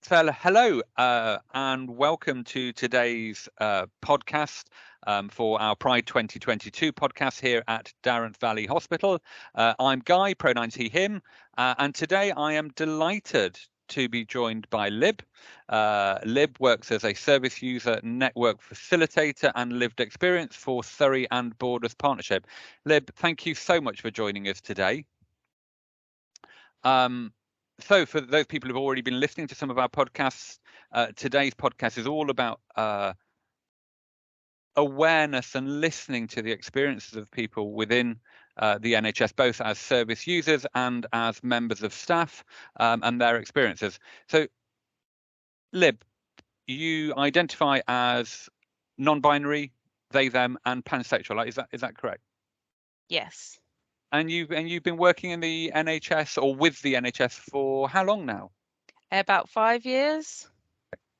So, hello, and welcome to today's podcast for our Pride 2022 podcast here at Darrant Valley Hospital. I'm Guy, pronouns he, him, and today I am delighted to be joined by Lib. Lib works as a service user network facilitator and lived experience for Surrey and Borders Partnership. Lib, thank you so much for joining us today. So for those people who've already been listening to some of our podcasts, today's podcast is all about awareness and listening to the experiences of people within the NHS, both as service users and as members of staff, and their experiences. So, Lib, you identify as non-binary, they, them, and pansexual. Is that correct? Yes. And you've been working in the NHS or with the NHS for how long now? About 5 years.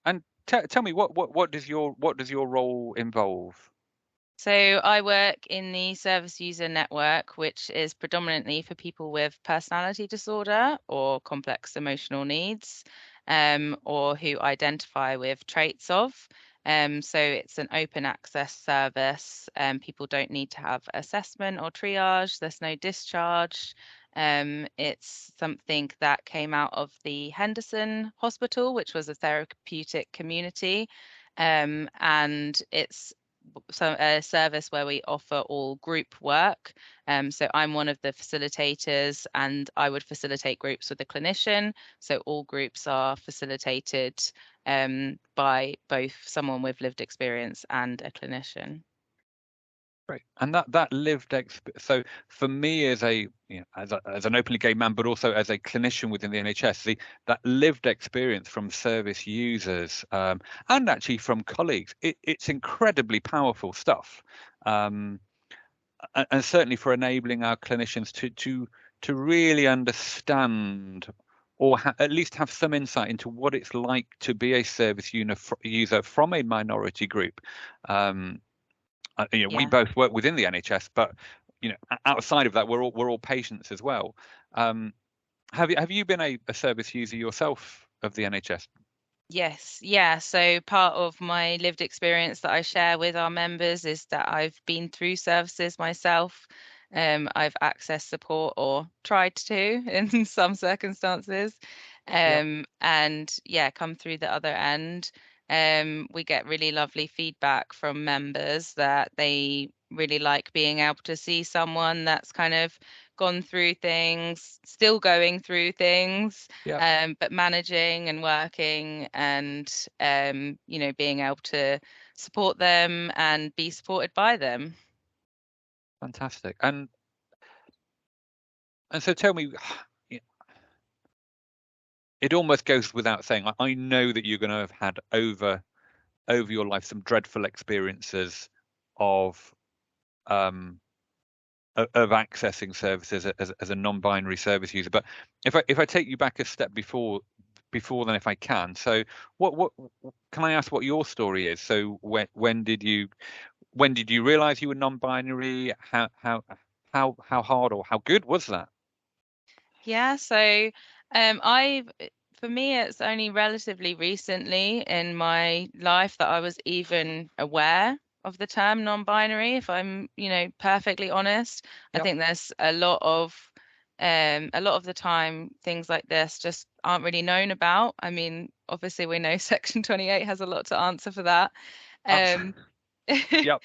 And tell me what does your role involve? So I work in the service user network, which is predominantly for people with personality disorder or complex emotional needs, or who identify with traits of. So it's an open access service. People don't need to have assessment or triage. There's no discharge. It's something that came out of the Henderson Hospital, which was a therapeutic community. And it's a service where we offer all group work. So I'm one of the facilitators, and I would facilitate groups with a clinician. So all groups are facilitated by both someone with lived experience and a clinician. Right. And that lived so for me as as an openly gay man, but also as a clinician within the NHS, that lived experience from service users and actually from colleagues, it's incredibly powerful stuff, and certainly for enabling our clinicians to really understand or at least have some insight into what it's like to be a service user from a minority group. We Yeah. both work within the NHS, but outside of that, we're all patients as well. Have you been a service user yourself of the NHS? Yes, yeah. So part of my lived experience that I share with our members is that I've been through services myself. I've accessed support or tried to in some circumstances. Yeah. And yeah, come through the other end. We get really lovely feedback from members that they really like being able to see someone that's kind of gone through things, still going through things, Yeah. but managing and working and being able to support them and be supported by them. Fantastic. And so tell me, it almost goes without saying, I know that you're going to have had over your life some dreadful experiences of accessing services as a non-binary service user. But if I take you back a step before then, if I can, so what can I ask what your story is? So when did you realize you were non-binary? How hard or how good was that? Yeah, so I've for me it's only relatively recently in my life that I was even aware of the term non-binary, if I'm, perfectly honest. I Yep. think there's a lot of the time things like this just aren't really known about. I mean, obviously we know Section 28 has a lot to answer for that. Um Absolutely. Yep.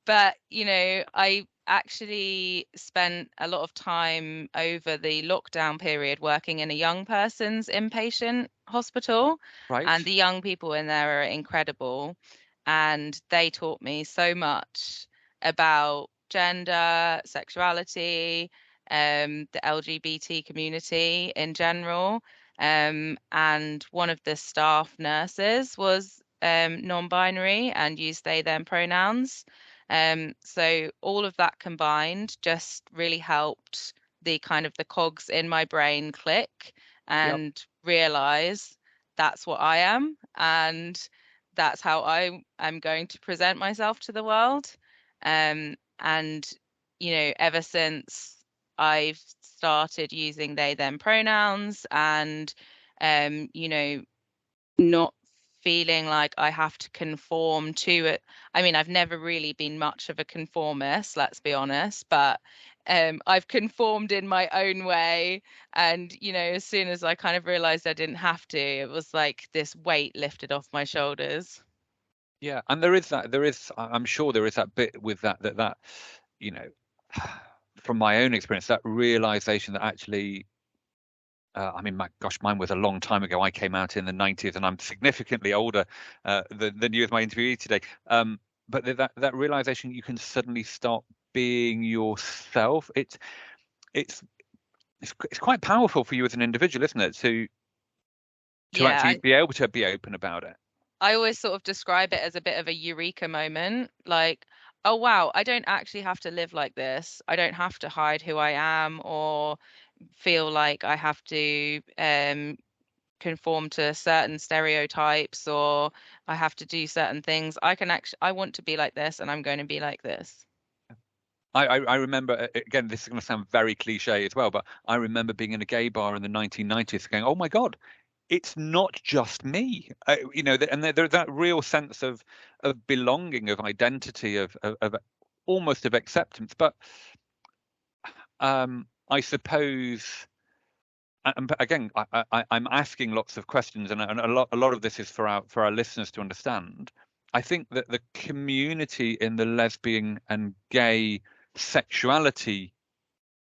But, I actually spent a lot of time over the lockdown period working in a young person's inpatient hospital, and Right. the young people in there are incredible. And they taught me so much about gender, sexuality, the LGBT community in general. And one of the staff nurses was non-binary and used they, them pronouns. So all of that combined just really helped the kind of the cogs in my brain click Yep. and realize that's what I am and that's how I am going to present myself to the world. And ever since I've started using they, them pronouns and not feeling like I have to conform to it. I mean, I've never really been much of a conformist, let's be honest, but I've conformed in my own way. And, as soon as I kind of realized I didn't have to, it was like this weight lifted off my shoulders. Yeah, and I'm sure there is that bit with that you know, from my own experience, that realization that actually, I mean, my gosh, mine was a long time ago. I came out in the 90s, and I'm significantly older than you as my interviewee today. But that realization, you can suddenly start being yourself. It's it's quite powerful for you as an individual, isn't it? To Yeah, actually be able to be open about it. I always sort of describe it as a bit of a eureka moment. Like, oh wow, I don't actually have to live like this. I don't have to hide who I am or feel like I have to conform to certain stereotypes or I have to do certain things. I want to be like this and I'm going to be like this. I remember, again, this is going to sound very cliche as well, but I remember being in a gay bar in the 1990s going, oh my God, it's not just me. And there's that real sense of belonging, of identity, of almost of acceptance. But I suppose, and again, I'm asking lots of questions, and a lot of this is for our listeners to understand. I think that the community in the lesbian and gay sexuality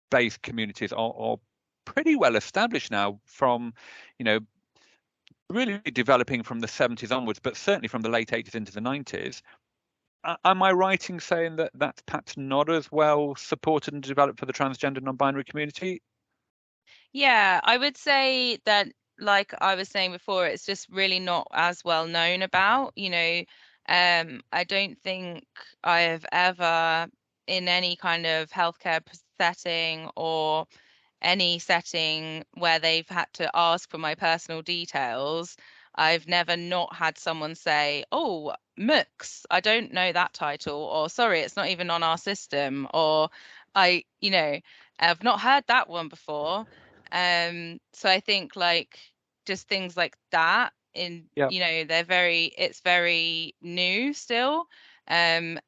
based communities are pretty well established now, from you know really developing from the 70s onwards, but certainly from the late 80s into the 90s. Am I right in saying that that's perhaps not as well supported and developed for the transgender non-binary community? Yeah, I would say that, like I was saying before, it's just really not as well known about, I don't think I have ever in any kind of healthcare setting or any setting where they've had to ask for my personal details, I've never not had someone say, "Oh, MOOCs, I don't know that title," or "Sorry, it's not even on our system," or I've not heard that one before. So I think like just things like that Yeah, it's very new still. And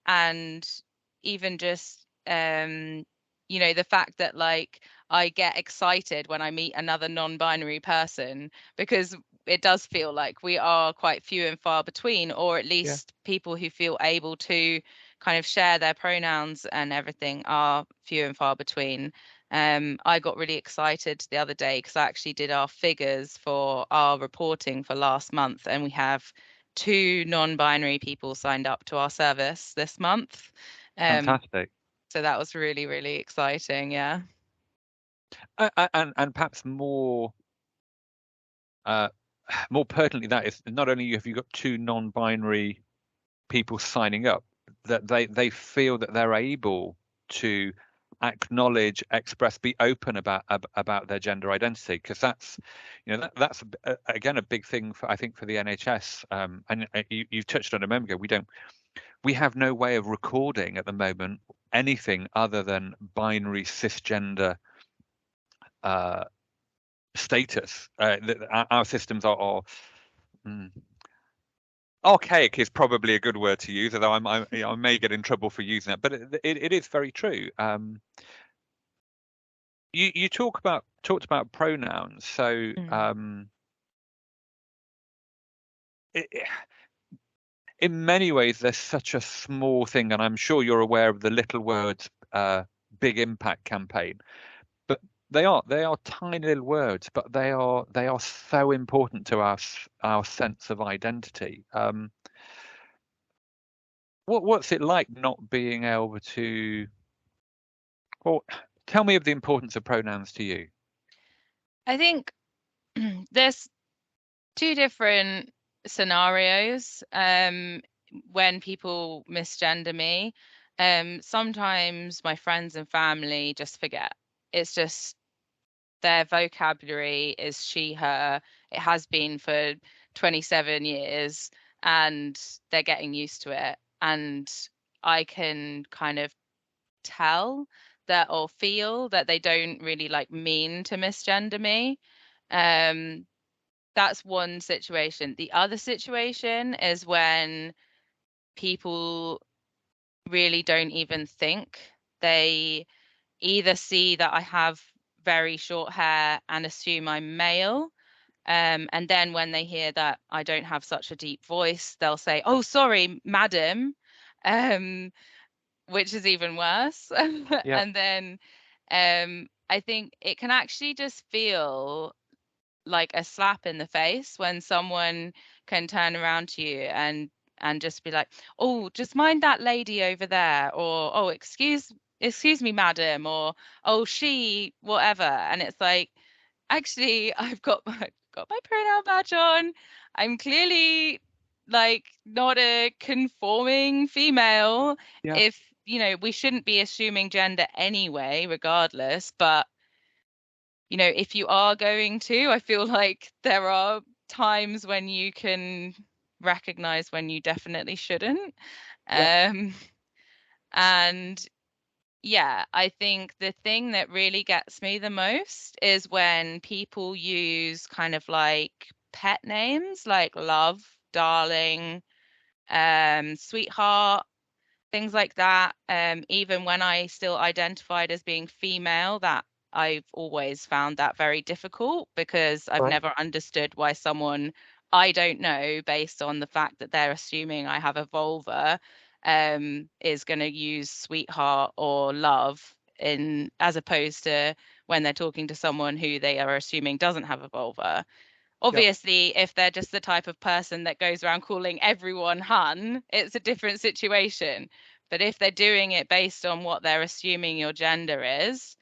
even just the fact that like I get excited when I meet another non-binary person because it does feel like we are quite few and far between, or at yeah, least people who feel able to kind of share their pronouns and everything are few and far between. I got really excited the other day because I actually did our figures for our reporting for last month, and we have two non-binary people signed up to our service this month. Um, fantastic. so that was really, really exciting. Yeah. And perhaps uh, more pertinently, that is not only have you got two non-binary people signing up, that they feel that they're able to acknowledge, express, be open about their gender identity, because that's again a big thing for, I think, for the NHS. And you touched on a moment ago. We have no way of recording at the moment anything other than binary cisgender uh, status. Our systems mm, archaic is probably a good word to use, although I may get in trouble for using it. But it is very true. You talked about pronouns, so Mm. it, in many ways they're such a small thing, and I'm sure you're aware of the Little Words Big Impact campaign. But they are tiny little words, but they are so important to our sense of identity. What's it like not being able to? Well, tell me of the importance of pronouns to you. I think there's two different scenarios when people misgender me. Sometimes my friends and family just forget. It's just their vocabulary is she, her. It has been for 27 years and they're getting used to it. And I can kind of tell that or feel that they don't really like mean to misgender me. Um, that's one situation. The other situation is when people really don't even think. They either see that I have very short hair and assume I'm male. And then when they hear that I don't have such a deep voice, they'll say, "Oh, sorry, madam," um, which is even worse. Yeah. And then I think it can actually just feel like a slap in the face when someone can turn around to you and just be like, "Oh, just mind that lady over there," or "Oh, excuse me, madam," or "Oh, she," whatever. And it's like, actually, I've got my pronoun badge on. I'm clearly like not a conforming female. Yeah. If, we shouldn't be assuming gender anyway, regardless, but if you are going to, I feel like there are times when you can recognize when you definitely shouldn't. Yeah. Um, and yeah, I think the thing that really gets me the most is when people use kind of like pet names like love, darling, sweetheart, things like that. Even when I still identified as being female, that I've always found that very difficult because I've Right. never understood why someone I don't know, based on the fact that they're assuming I have a vulva, is going to use sweetheart or love in as opposed to when they're talking to someone who they are assuming doesn't have a vulva. Yeah. Obviously, if they're just the type of person that goes around calling everyone hun, it's a different situation. But if they're doing it based on what they're assuming your gender is,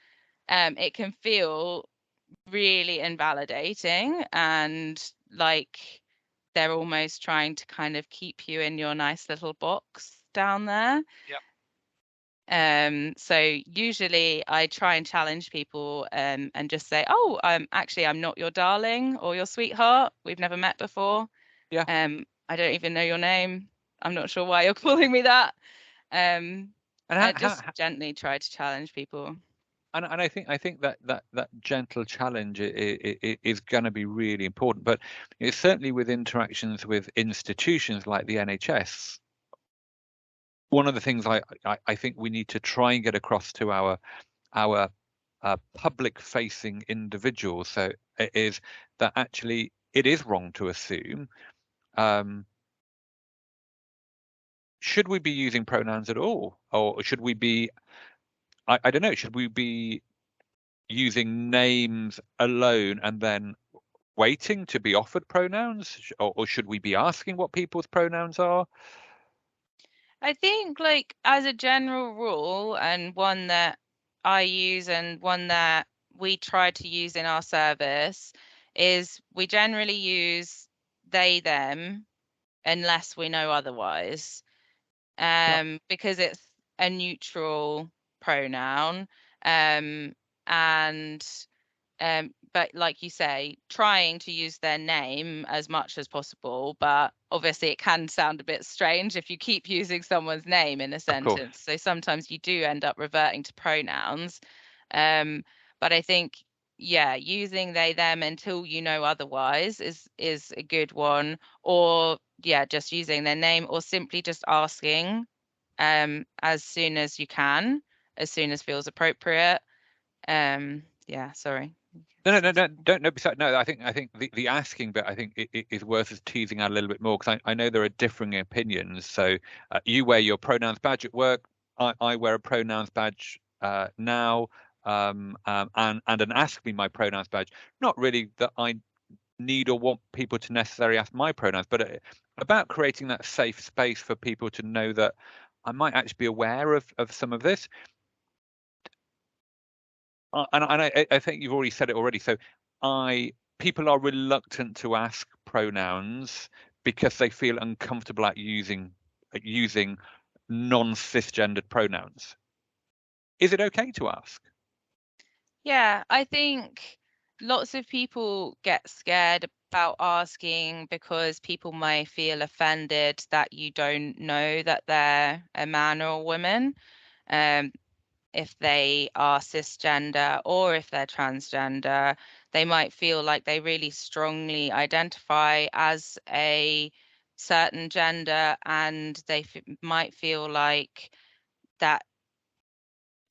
it can feel really invalidating and like they're almost trying to kind of keep you in your nice little box down there. Yeah. So usually I try and challenge people and just say, "Oh, actually I'm not your darling or your sweetheart. We've never met before. Yeah. I don't even know your name. I'm not sure why you're calling me that." And Just gently try to challenge people. and I think that gentle challenge is going to be really important. But it's certainly with interactions with institutions like the NHS. One of the things I think we need to try and get across to our public facing individuals so it is that actually it is wrong to assume. Should we be using pronouns at all, or should we be? I don't know. Should we be using names alone and then waiting to be offered pronouns, or should we be asking what people's pronouns are? I think, like, as a general rule, and one that I use and one that we try to use in our service, is we generally use they, them, unless we know otherwise, Yeah. because it's a neutral pronoun. Um, and but like you say, trying to use their name as much as possible, but obviously it can sound a bit strange if you keep using someone's name in a Of course. sentence. So sometimes you do end up reverting to pronouns. Um, but I think, yeah, using they, them until you know otherwise is a good one. Or yeah, just using their name or simply just asking as soon as you can, as soon as feels appropriate. Yeah, sorry. No, don't no. Besides, no, I think the asking bit I think it is worth us teasing out a little bit more because I know there are differing opinions. So you wear your pronouns badge at work. I wear a pronouns badge now, and an ask me my pronouns badge. Not really that I need or want people to necessarily ask my pronouns, but about creating that safe space for people to know that I might actually be aware of some of this. I think you've already said it already. So people are reluctant to ask pronouns because they feel uncomfortable at using non-cisgendered pronouns. Is it okay to ask? Yeah, I think lots of people get scared about asking because people may feel offended that you don't know that they're a man or a woman, um, if they are cisgender or if they're transgender. they might feel like they really strongly identify as a certain gender, and they might feel like that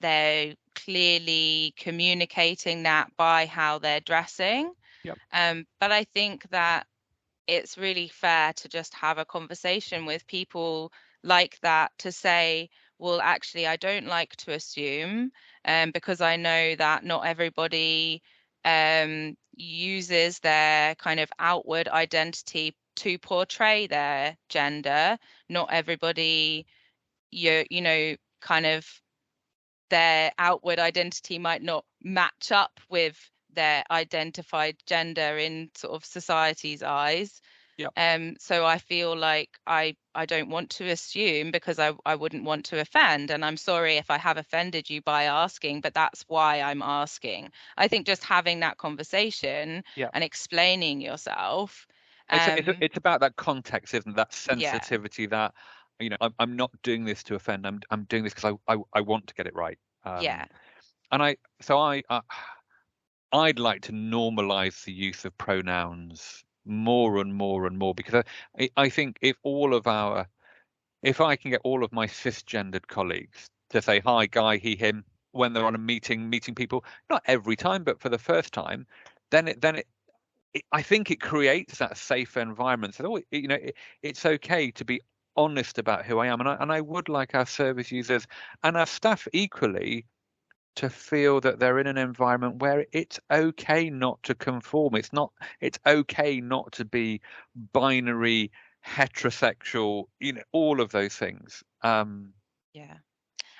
they're clearly communicating that by how they're dressing. Yep. But I think that it's really fair to just have a conversation with people like that, to say, well, actually, I don't like to assume, because I know that not everybody uses their kind of outward identity to portray their gender. Not everybody, you know, kind of their outward identity might not match up with their identified gender in sort of society's eyes. Yep. So I feel like I don't want to assume, because I wouldn't want to offend. And I'm sorry if I have offended you by asking, but that's why I'm asking. I think just having that conversation Yep. and explaining yourself. It's about that context, isn't it? That Yeah, sensitivity, that, you know, I'm not doing this to offend. I'm doing this because I want to get it right. yeah, And I'd like to normalize the use of pronouns more and more and more, because I think if I can get all of my cisgendered colleagues to say hi, guy, he, him, when they're on a meeting people, not every time, but for the first time, then I think it creates that safe environment. So, it's okay to be honest about who I am, and I would like our service users and our staff equally to feel that they're in an environment where it's okay not to conform. It's okay not to be binary, heterosexual, all of those things. yeah.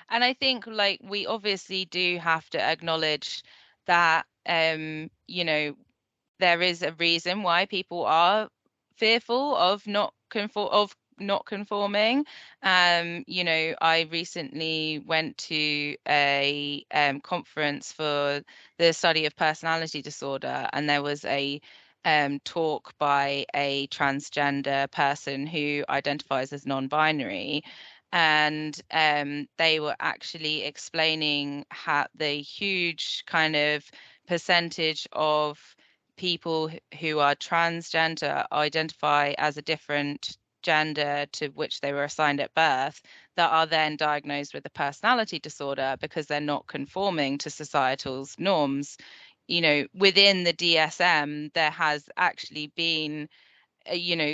And I think, like, we obviously do have to acknowledge that, there is a reason why people are fearful of not conforming. I recently went to a conference for the study of personality disorder, and there was a talk by a transgender person who identifies as non-binary. And they were actually explaining how the huge kind of percentage of people who are transgender identify as a different gender to which they were assigned at birth, that are then diagnosed with a personality disorder because they're not conforming to societal's norms. Within the DSM, there has actually been,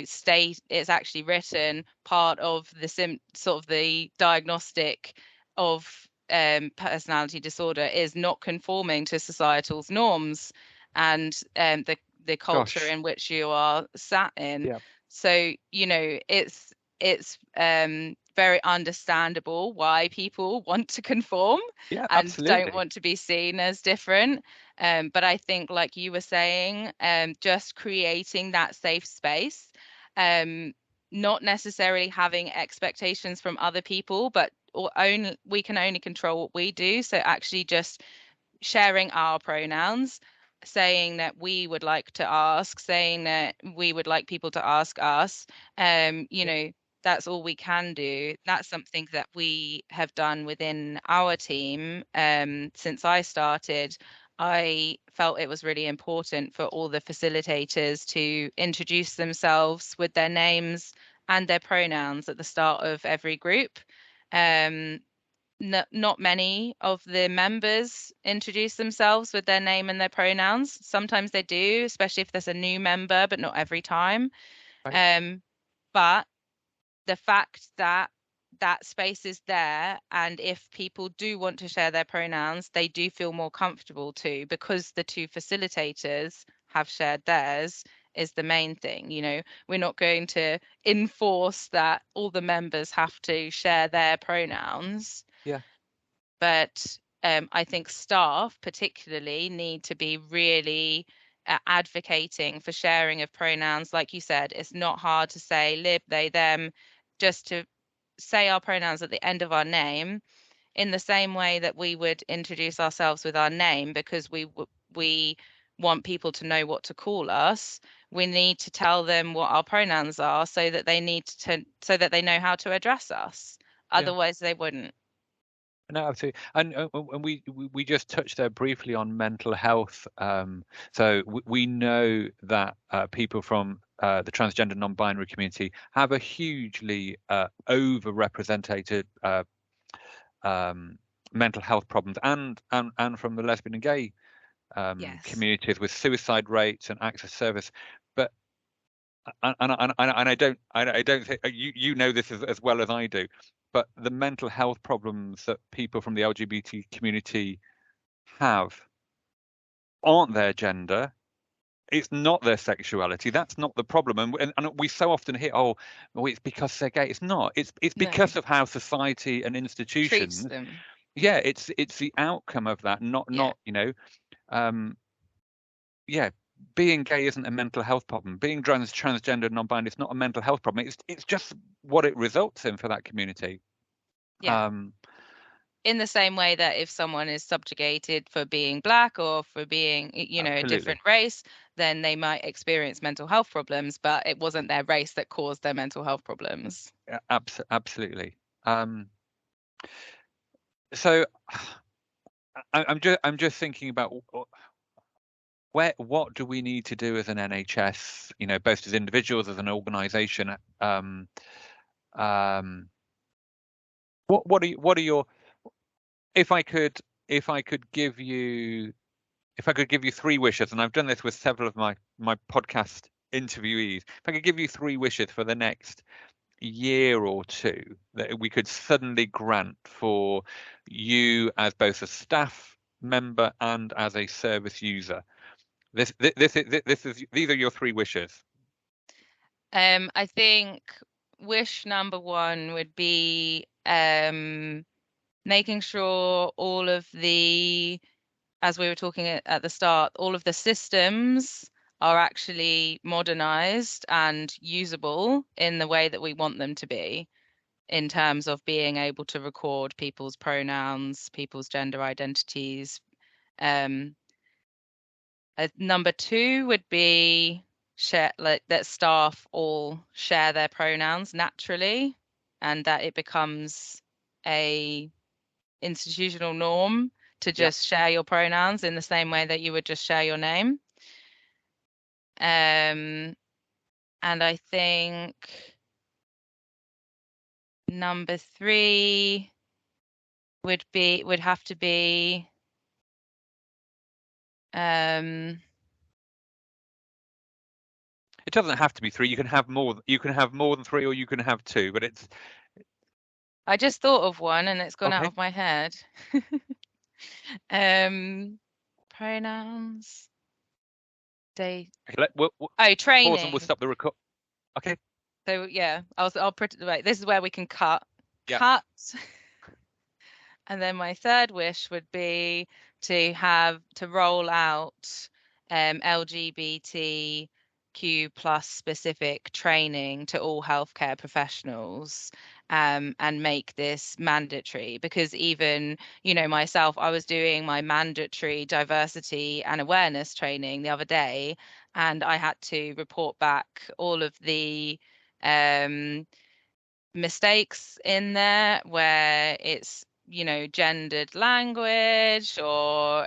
state it's actually written, part of the sort of the diagnostic of personality disorder is not conforming to societal's norms, and the culture Gosh, in which you are sat in. yeah, So it's very understandable why people want to conform yeah, and don't absolutely, want to be seen as different. But I think, like you were saying, just creating that safe space, um, not necessarily having expectations from other people, but we can only control what we do. So actually just sharing our pronouns, saying that we would like to ask, saying that we would like people to ask us, yeah, that's all we can do. That's something that we have done within our team. Since I started, I felt it was really important for all the facilitators to introduce themselves with their names and their pronouns at the start of every group. Um, Not many of the members introduce themselves with their name and their pronouns. Sometimes they do, especially if there's a new member, but not every time. right, Um, but the fact that that space is there, and if people do want to share their pronouns, they do feel more comfortable to, because the two facilitators have shared theirs, is the main thing. We're not going to enforce that all the members have to share their pronouns, yeah, but I think staff particularly need to be really advocating for sharing of pronouns. Like you said, it's not hard to say lib, they, them, just to say our pronouns at the end of our name, in the same way that we would introduce ourselves with our name, because we want people to know what to call us. We need to tell them what our pronouns are, so that they know how to address us. yeah. Otherwise, they wouldn't. No, absolutely. And we just touched there briefly on mental health. So we know that people from the transgender non-binary community have a hugely overrepresented mental health problems, and from the lesbian and gay Yes. communities with suicide rates and access service. But I don't think you know this as well as I do, but the mental health problems that people from the LGBT community have aren't their gender. It's not their sexuality. That's not the problem. And we so often hear, oh, well, it's because they're gay. It's not. It's No. because of how society and Treats institutions. them. Yeah, it's the outcome of that. Yeah. Not um, yeah. Being gay isn't a mental health problem. Being transgender, non-binary, it's not a mental health problem. It's just what it results in for that community. Yeah. Um, In the same way that if someone is subjugated for being black or for being, a absolutely. different race, then they might experience mental health problems, but it wasn't their race that caused their mental health problems. Yeah, absolutely. So I'm just thinking about what do we need to do as an NHS, both as individuals, as an organisation. Um, what are your if I could give you three wishes, and I've done this with several of my podcast interviewees. If I could give you three wishes for the next year or two that we could suddenly grant for you as both a staff member and as a service user. These are your three wishes. I think wish number one would be making sure all of the, as we were talking at the start, all of the systems are actually modernized and usable in the way that we want them to be, in terms of being able to record people's pronouns, people's gender identities. Um, Number two would be share, like that staff all share their pronouns naturally, and that it becomes a institutional norm to Yeah. just share your pronouns in the same way that you would just share your name. Um, and I think number three would have to be um, It doesn't have to be three. You can have more. You can have more than three, or you can have two. But it's I just thought of one and it's gone out okay. of my head. um, Pronouns, day. Okay, we'll Oh, pause and we'll training. stop the record. Okay. So yeah, I'll put it right. This is where we can cut. Yeah. Cut. And then my third wish would be to roll out LGBTQ plus specific training to all healthcare professionals, and make this mandatory, because even, myself, I was doing my mandatory diversity and awareness training the other day, and I had to report back all of the um, mistakes in there where it's, gendered language or,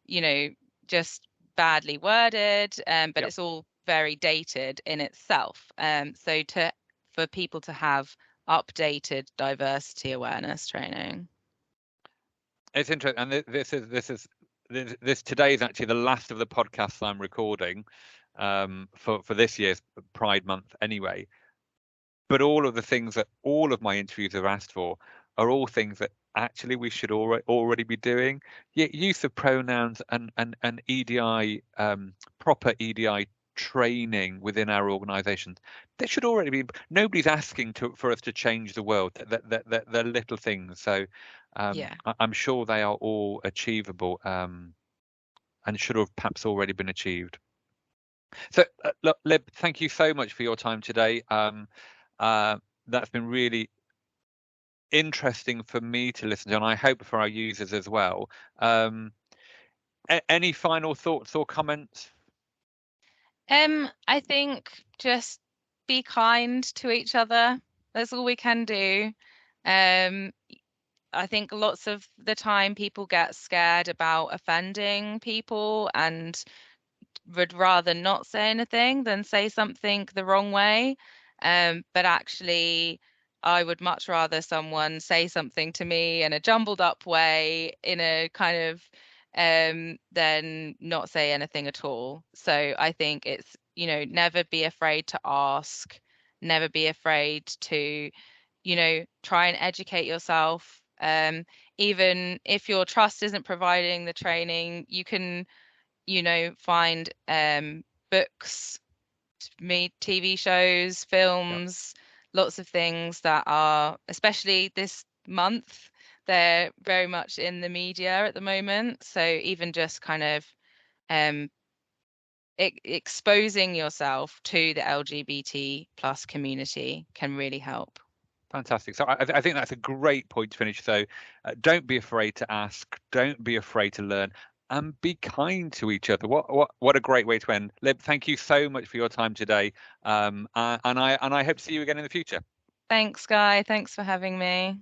you know, just badly worded, but Yeah. it's all very dated in itself. So for people to have updated diversity awareness training. It's interesting, and this today is actually the last of the podcasts I'm recording for this year's Pride Month anyway. But all of the things that all of my interviews have asked for are all things that actually we should already be doing. Yeah, use of pronouns and EDI, proper EDI training within our organisations. There should already be. Nobody's asking for us to change the world. They're little things. So Yeah. I'm sure they are all achievable, and should have perhaps already been achieved. So, look, Lib, thank you so much for your time today. Uh, that's been really interesting for me to listen to, and I hope for our users as well. Any final thoughts or comments? I think just be kind to each other. That's all we can do. Um, I think lots of the time people get scared about offending people and would rather not say anything than say something the wrong way. But actually, I would much rather someone say something to me in a jumbled up way, in a kind of than not say anything at all. So I think it's, never be afraid to ask, never be afraid to, try and educate yourself. Even if your trust isn't providing the training, you can, find books, made TV shows, Yeah, films, lots of things that are, especially this month, they're very much in the media at the moment. So even just kind of um, exposing yourself to the LGBT plus community can really help. fantastic. So I think that's a great point to finish. So don't be afraid to ask, don't be afraid to learn, and be kind to each other. What a great way to end. Lib, thank you so much for your time today. And I hope to see you again in the future. Thanks, Guy. Thanks for having me.